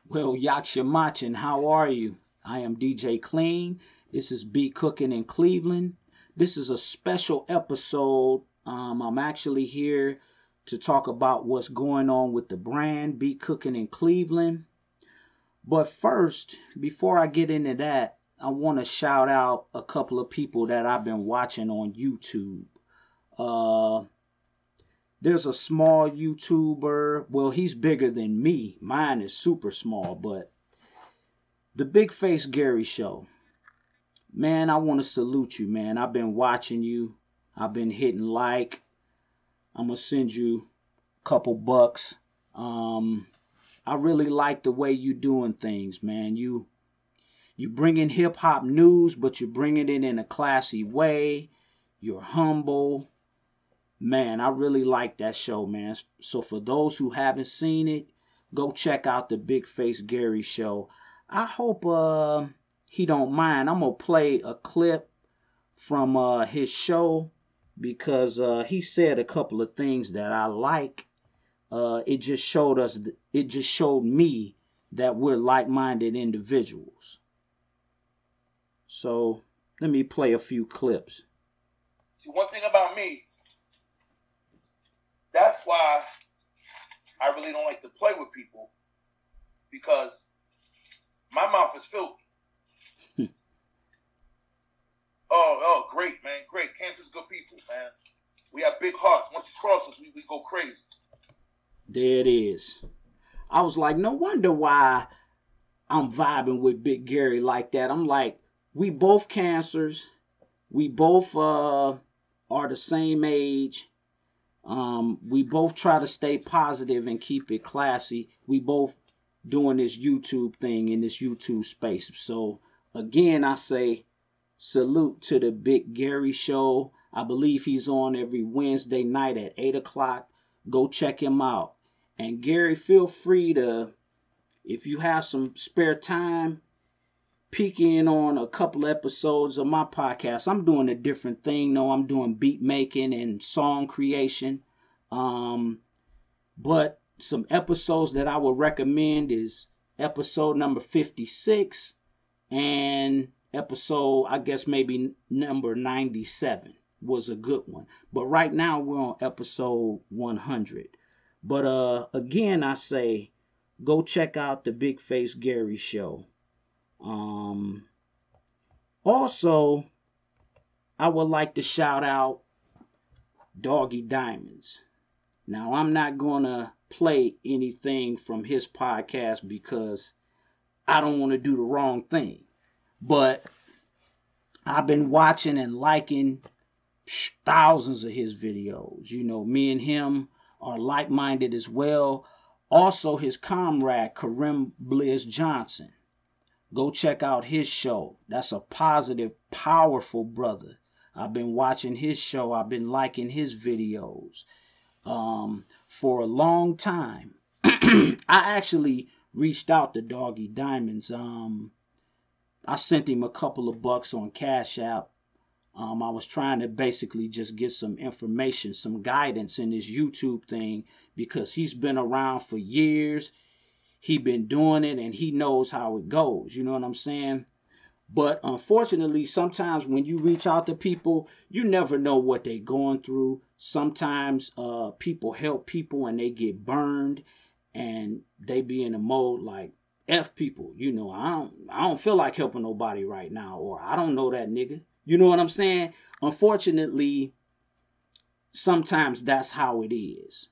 Well, Yakshamachin, how are you? I am DJ Clean. This is Beatcookin in Cleveland. This is a special episode. I'm actually here to talk about what's going on with the brand Beatcookin in Cleveland. But first, before I get into that, I want to shout out a couple of people that I've been watching on YouTube. Uh, there's a small YouTuber. Well, he's bigger than me. Mine is super small, but the Big Face Gary Show. Man, I want to salute you, man. I've been watching you. I've been hitting like. I'm going to send you a couple bucks. I really like the way you doing things, man. You bringing hip hop news, but you're bringing it in a classy way. You're humble. Man, I really like that show, man. So for those who haven't seen it, go check out the Big Face Gary Show. I hope he don't mind. I'm gonna play a clip from his show because he said a couple of things that I like. It just showed me that we're like-minded individuals. So let me play a few clips. See, one thing about me, that's why I really don't like to play with people, because my mouth is filthy. Oh, great, man, great. Cancer's good people, man. We have big hearts. Once you cross us, we go crazy. There it is. I was like, no wonder why I'm vibing with Big Gary like that. I'm like, we both cancers. We both are the same age. We both try to stay positive and keep it classy. We both doing this YouTube thing in this YouTube space. So again, I say salute to the Big Gary Show. I believe he's on every Wednesday night at 8 o'clock. Go check him out. And Gary, feel free to, if you have some spare time, peek in on a couple episodes of my podcast. I'm doing a different thing. No, I'm doing beat making and song creation. But some episodes that I would recommend is episode number 56 and episode, I guess maybe number 97 was a good one. But right now we're on episode 100. But again, I say go check out the Big Face Gary Show. Also, I would like to shout out Doggy Diamonds. Now, I'm not going to play anything from his podcast because I don't want to do the wrong thing. But I've been watching and liking thousands of his videos. You know, me and him are like-minded as well. Also, his comrade, Kareem Blizz Johnson. Go check out his show. That's a positive, powerful brother. I've been watching his show. I've been liking his videos for a long time. I actually reached out to Doggy Diamonds. I sent him a couple of bucks on Cash App. I was trying to basically just get some information, some guidance in this YouTube thing because he's been around for years. He been doing it and he knows how it goes. You know what I'm saying? But unfortunately, sometimes when you reach out to people, you never know what they're going through. Sometimes people help people and they get burned and they be in a mode like, F people, you know, I don't feel like helping nobody right now, or I don't know that nigga. You know what I'm saying? Unfortunately, sometimes that's how it is.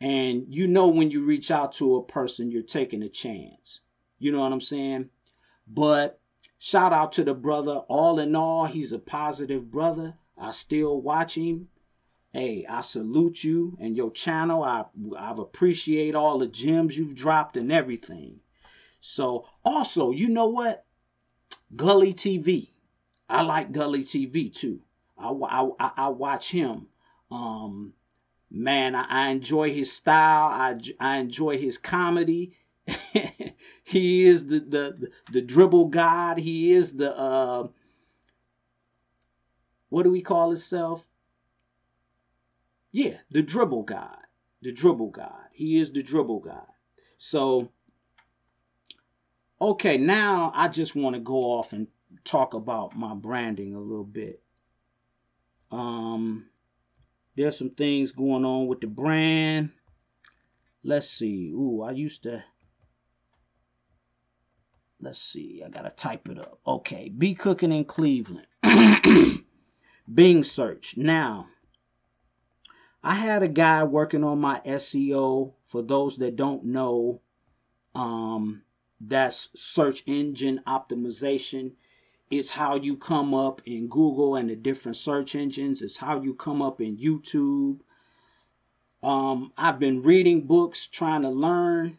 And you know when you reach out to a person, you're taking a chance. You know what I'm saying? But shout out to the brother. All in all, he's a positive brother. I still watch him. Hey, I salute you and your channel. I've appreciate all the gems you've dropped and everything. So also, you know what? Gully TV. I like Gully TV too. I watch him. Man, I enjoy his style. I enjoy his comedy. He is the dribble god. He is the what do we call himself? Yeah, the dribble god. The dribble god. He is the dribble god. So Okay, now I just want to go off and talk about my branding a little bit. There's some things going on with the brand. Let's see. Let's see. I gotta type it up. Okay, Beatcookin N Cleveland. Bing search. Now, I had a guy working on my SEO. For those that don't know, that's search engine optimization. It's how you come up in Google and the different search engines. It's how you come up in YouTube. I've been reading books, trying to learn,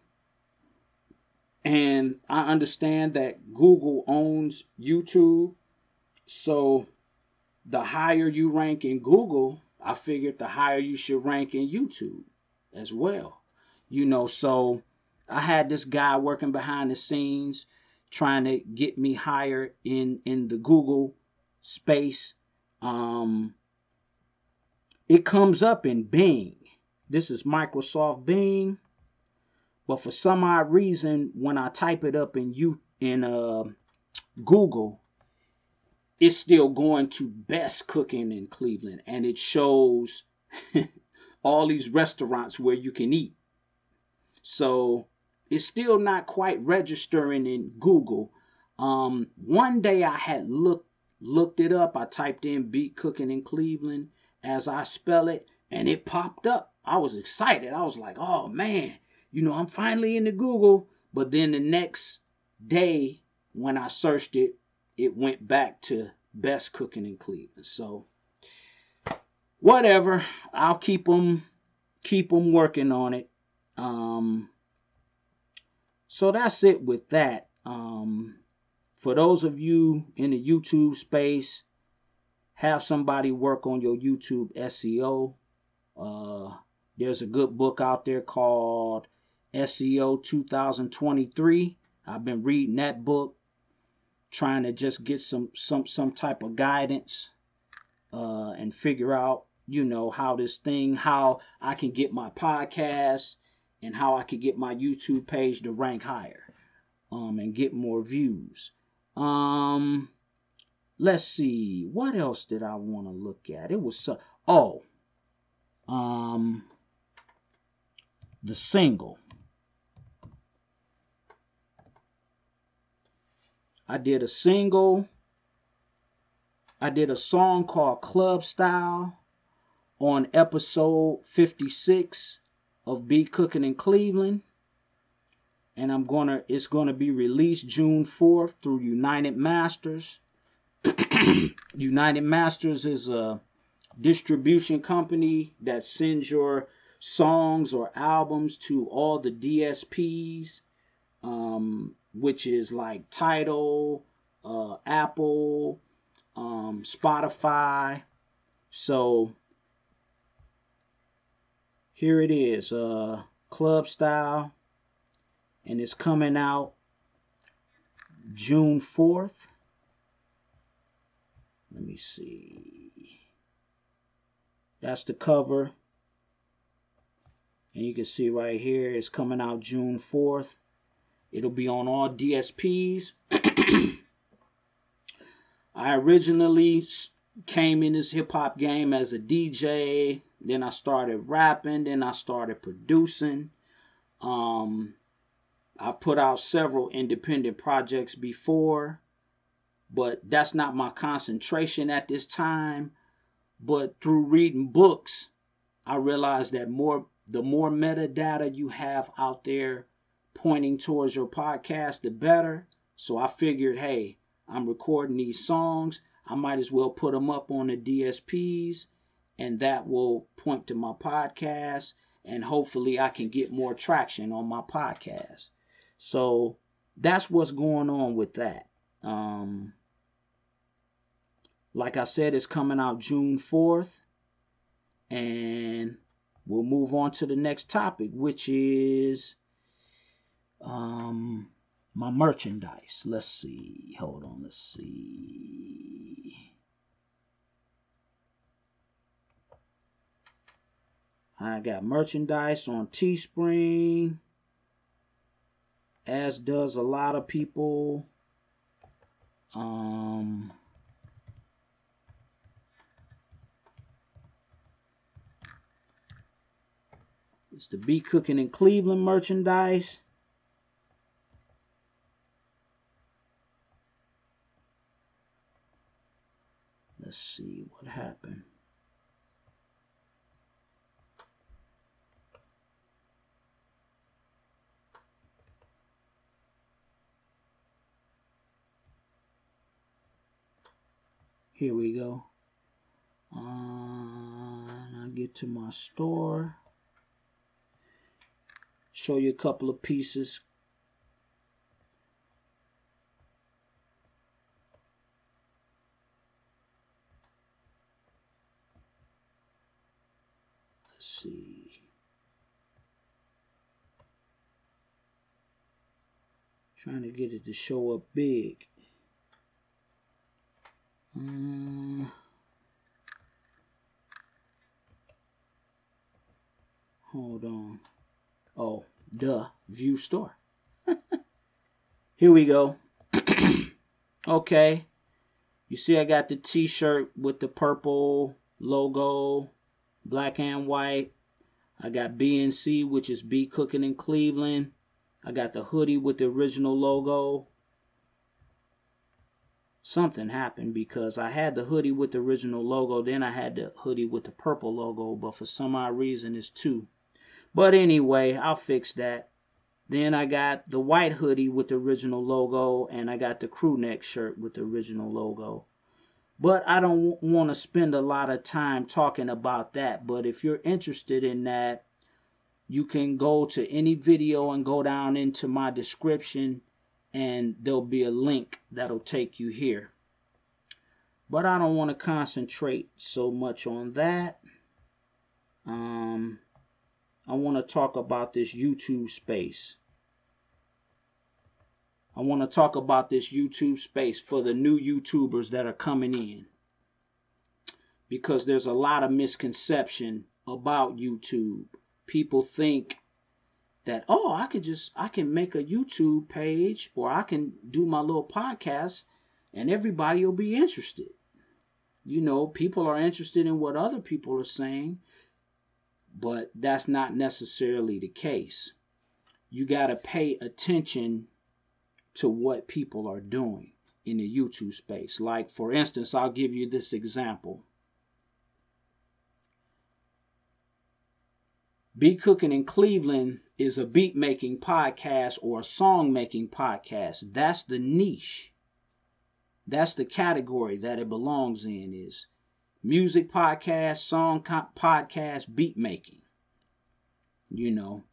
and I understand that Google owns YouTube. So the higher you rank in Google, I figured the higher you should rank in YouTube as well. So I had this guy working behind the scenes trying to get me higher in the Google space. It comes up in Bing. This is Microsoft Bing. But for some odd reason, when I type it up in Google, it's still going to Beatcookin in Cleveland, and it shows all these restaurants where you can eat. So it's still not quite registering in Google. One day I had looked it up. I typed in Beatcookin in Cleveland as I spell it, and it popped up. I was excited. I was like, oh man, I'm finally into Google. But then the next day when I searched it, it went back to Beatcookin in Cleveland. So whatever, I'll keep them working on it. So that's it with that. For those of you in the YouTube space, have somebody work on your YouTube SEO. There's a good book out there called SEO 2023. I've been reading that book, trying to just get some type of guidance and figure out, how I can get my podcast and how I can get my YouTube page to rank higher and get more views. Let's see, what else did I want to look at? It was the single. I did a single. I did a song called Club Style on episode 56 of Beatcookin in Cleveland. And it's gonna be released June 4th through United Masters. United Masters is a distribution company that sends your songs or albums to all the DSPs, which is like Tidal, Apple, Spotify. So here it is, Club Style, and it's coming out June 4th. Let me see. That's the cover. And you can see right here, it's coming out June 4th. It'll be on all DSPs. I originally came in this hip hop game as a DJ. Then I started rapping. Then I started producing. I've put out several independent projects before, but that's not my concentration at this time. But through reading books, I realized that the more metadata you have out there pointing towards your podcast, the better. So I figured, hey, I'm recording these songs. I might as well put them up on the DSPs, and that will point to my podcast, and hopefully I can get more traction on my podcast. So that's what's going on with that. Like I said, it's coming out June 4th, and we'll move on to the next topic, which is my merchandise. Let's see. Hold on. Let's see. I got merchandise on Teespring. as does a lot of people. It's the Beatcookin N Cleveland merchandise. Let's see what happened. Here we go. I'll get to my store. Show you a couple of pieces. Let's see. Trying to get it to show up big. Hold on. Oh, duh. View store. Here we go. Okay. You see I got the t-shirt with the purple logo, black and white. I got BNC, which is Beatcookin N Cleveland. I got the hoodie with the original logo. Something happened because I had the hoodie with the original logo, then I had the hoodie with the purple logo, but for some odd reason it's two. But anyway, I'll fix that. Then I got the white hoodie with the original logo, and I got the crew neck shirt with the original logo. But I don't want to spend a lot of time talking about that. But if you're interested in that, you can go to any video and go down into my description, and there'll be a link that'll take you here. But I don't want to concentrate so much on that. I want to talk about this YouTube space. I want to talk about this YouTube space for the new YouTubers that are coming in. Because there's a lot of misconception about YouTube. People think that, oh, I can make a YouTube page, or I can do my little podcast and everybody will be interested. You know, people are interested in what other people are saying, but that's not necessarily the case. You got to pay attention to what people are doing in the YouTube space. Like, for instance, I'll give you this example. Beatcookin N Cleveland is a beat making podcast or a song making podcast. That's the niche. That's the category that it belongs in, is music podcast, song podcast, beat making. You know.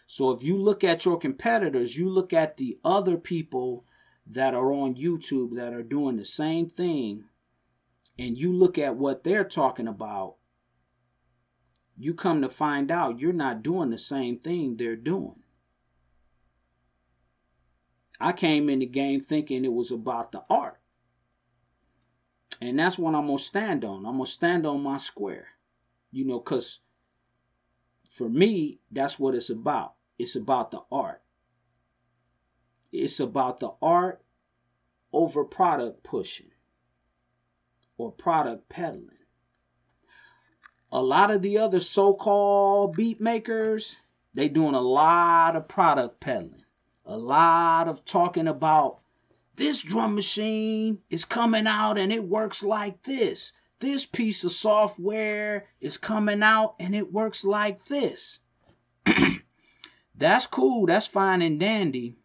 So if you look at your competitors, you look at the other people that are on YouTube that are doing the same thing, and you look at what they're talking about, you come to find out you're not doing the same thing they're doing. I came in the game thinking it was about the art. And that's what I'm going to stand on. I'm going to stand on my square. You know, because for me, that's what it's about. It's about the art. It's about the art over product pushing or product peddling. A lot of the other so-called beat makers, they doing a lot of product peddling. A lot of talking about, this drum machine is coming out and it works like this. This piece of software is coming out and it works like this. That's cool. That's fine and dandy.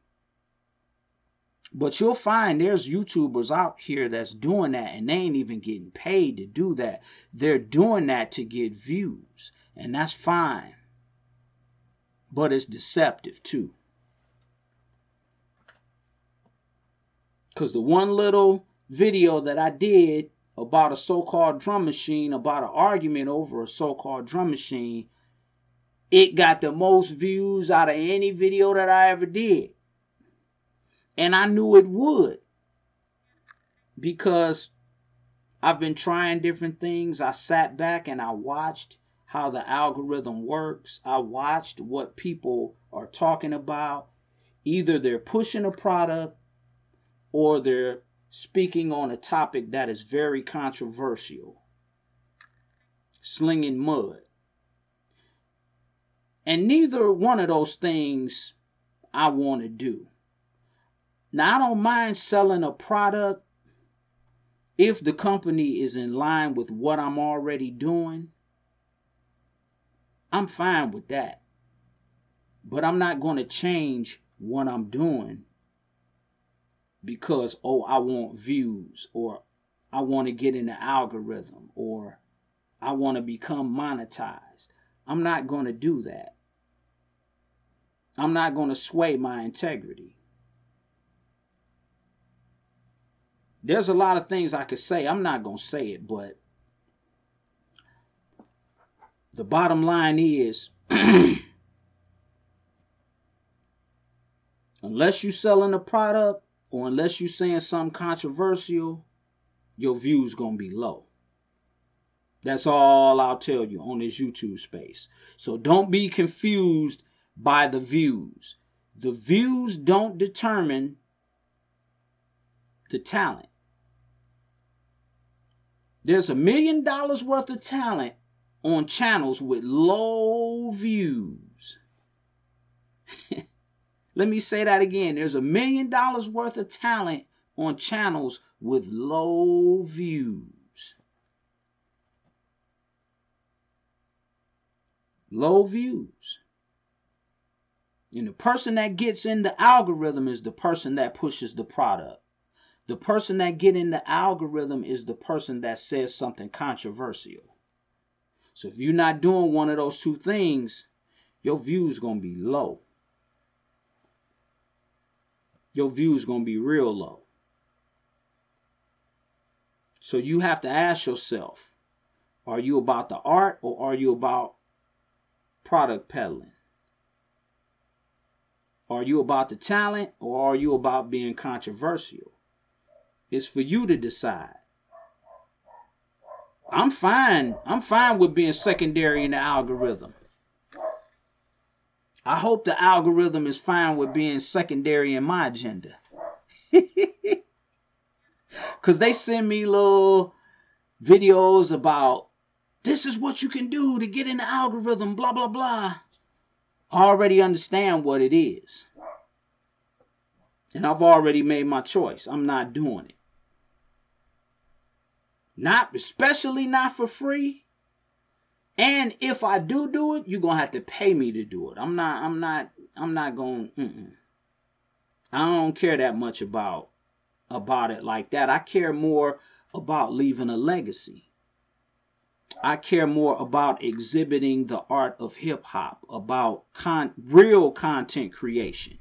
But you'll find there's YouTubers out here that's doing that, and they ain't even getting paid to do that. They're doing that to get views, and that's fine. But it's deceptive too. Because the one little video that I did about a so-called drum machine, about an argument over a so-called drum machine, it got the most views out of any video that I ever did. And I knew it would, because I've been trying different things. I sat back and I watched how the algorithm works. I watched what people are talking about. Either they're pushing a product or they're speaking on a topic that is very controversial, slinging mud. And neither one of those things I want to do. Now, I don't mind selling a product if the company is in line with what I'm already doing. I'm fine with that. But I'm not going to change what I'm doing because, I want views, or I want to get in the algorithm, or I want to become monetized. I'm not going to do that. I'm not going to sway my integrity. There's a lot of things I could say. I'm not going to say it, but the bottom line is, unless you're selling a product or unless you're saying something controversial, your views going to be low. That's all I'll tell you on this YouTube space. So don't be confused by the views. The views don't determine the talent. There's $1 million worth of talent on channels with low views. Let me say that again. There's $1 million worth of talent on channels with low views. Low views. And the person that gets in the algorithm is the person that pushes the product. The person that get in the algorithm is the person that says something controversial. So if you're not doing one of those two things, your views going to be low. Your views going to be real low. So you have to ask yourself, are you about the art or are you about product peddling? Are you about the talent or are you about being controversial? It's for you to decide. I'm fine with being secondary in the algorithm. I hope the algorithm is fine with being secondary in my agenda. Because they send me little videos about, this is what you can do to get in the algorithm, blah, blah, blah. I already understand what it is. And I've already made my choice. I'm not doing it. Especially not for free. And if I do it, you're going to have to pay me to do it. I'm not going, I don't care that much about it like that. I care more about leaving a legacy. I care more about exhibiting the art of hip hop, about real content creation.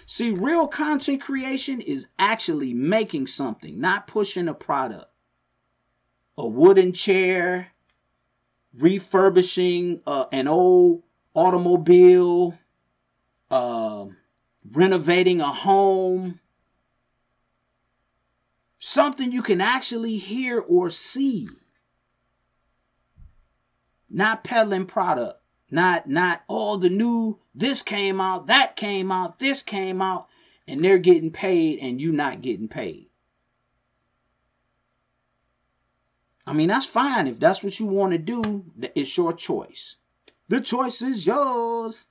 See, real content creation is actually making something, not pushing a product. A wooden chair, refurbishing an old automobile, renovating a home. Something you can actually hear or see. Not peddling product. Not all the new, this came out, that came out, this came out, and they're getting paid and you not getting paid. I mean, that's fine. If that's what you want to do, it's your choice. The choice is yours.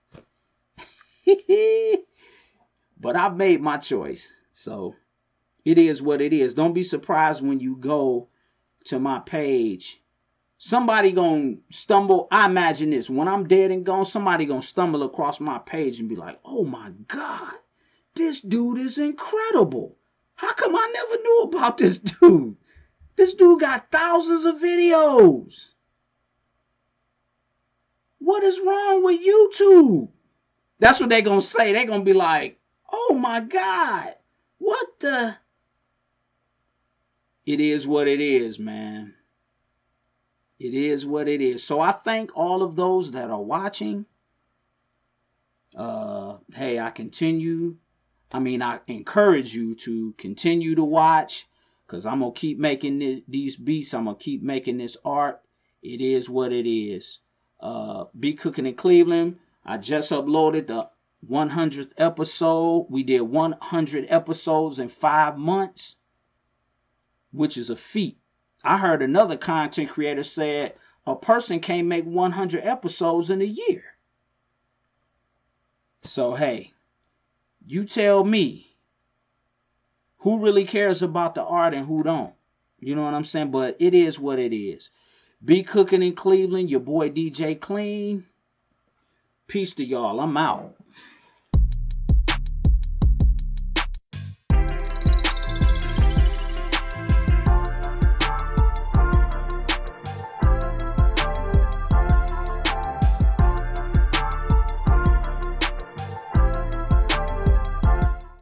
But I've made my choice. So it is what it is. Don't be surprised when you go to my page. Somebody gonna stumble. I imagine this. When I'm dead and gone, somebody gonna stumble across my page and be like, oh my God, this dude is incredible. How come I never knew about this dude? This dude got thousands of videos. What is wrong with YouTube? That's what they're gonna say. They're gonna be like, oh my God, what the? It is what it is, man. It is what it is. So I thank all of those that are watching. Hey, I encourage you to continue to watch, because I'm going to keep making these beats. I'm going to keep making this art. It is what it is. Beatcookin N Cleveland. I just uploaded the 100th episode. We did 100 episodes in 5 months, which is a feat. I heard another content creator said a person can't make 100 episodes in a year. So, hey, you tell me who really cares about the art and who don't. You know what I'm saying? But it is what it is. Beatcookin in Cleveland, your boy DJ Clean. Peace to y'all. I'm out.